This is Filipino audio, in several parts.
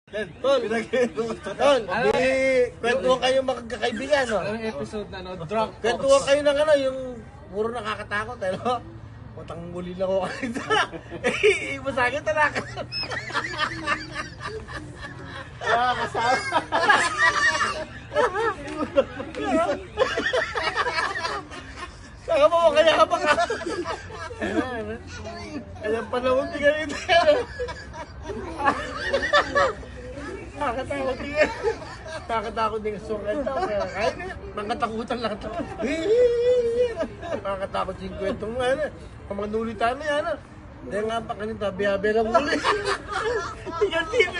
Tol, tol, kwentuhan kayo magkakaibigan, no? Anong episode na, no? Drunk Kwentuhan kayo ng ano, yung puro nakakatakot, eh, no? Putang muli lang ako kanina. Eh, iba sa akin, talaka. Kasama. Saka mo, kaya ka pa ka. Kaya panahon di ganito. Nakakatakot din. Nakakatakot din sa sukat tao. Kahit nangatakutan lang ito. Nakakatakot yung kwento mo. Ang mga nulitan na yan. Dahil nga pa kanita, biyabe lang muli. Tigan-tin.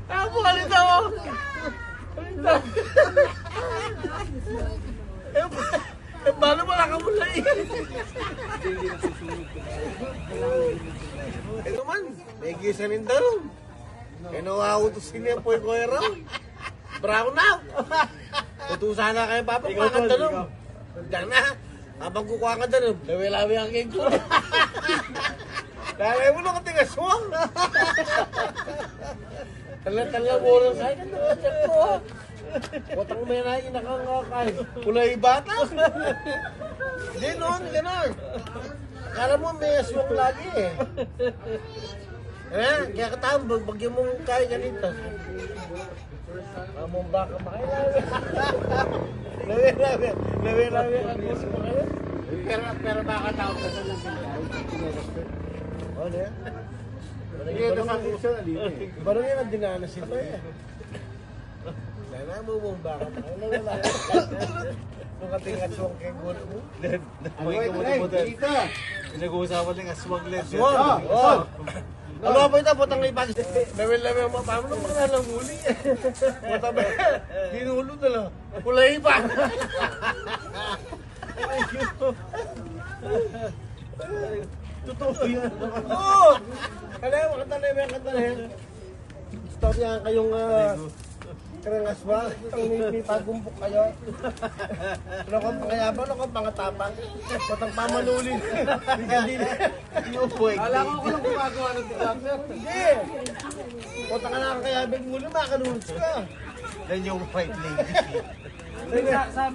Ako kanita mo. Kanita. Eh, paano wala ka mula eh? Ito man, may gisa rin daw. Kaya nawautusin niya po yung koyera. Brown na. Utusan na kayo, Papa, kuha ka dalong. Diyan na. Habang kukuha ka dalong, lawi-lawi ang cake ko. Lalay mo na katingaswang. Tala-tala mo lang sa'yo. Ganda ka siya po. Botang mo yan ay nakangakay. Kulay bata. Hindi noon, gano'n. Akala mo may aswang lagi eh. Kaya katambag, bagyan mong kaya ganito. Among baka makailawi. Lawi-lawi ang gusto mo kayo. Pero baka tao ka sa lang. Ano yan? Ito sa puso na dito eh. Iba rin yan ang dinanas ito eh. Sana mo mong baka makailawi. Nung kating aswang kay gulo mo. Dito! Pinag-uusapan ng aswang led. Aswang! Oo! Ano ba ito? Putang ibang lawin-lawin mo. Paano nang mga lang huli? Puta ba? Dinulo na lang. Kulay pa! Totoo yan. Oo! Kaya mo, kantalay. Storya kayong karang aswang. May pagumpok kayo. Ano kang pangayabang? Ano kang pangatapang? Putang pamanulin. Hindi Alam ko lang gumagawa ng disaster. Hindi! Punta ka na kaya big muli, makanuns ka. Yan yung white lady. Sa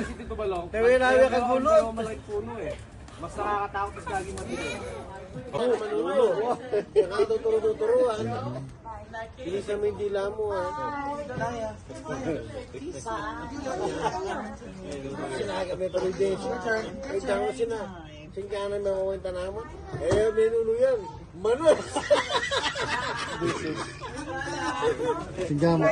City to Balong. Tawi na yung kagulot. Malay puno eh. Mas nakakatakot mas gagi matindi. Oo, manulo. Nakatuturo-tuturo. Bilisan mo yung dila mo, ha? Sinaga, may validation. May tango sina. Singkanan na mawenta naman. Eh, menulo yan. Manos! Tingnan mo.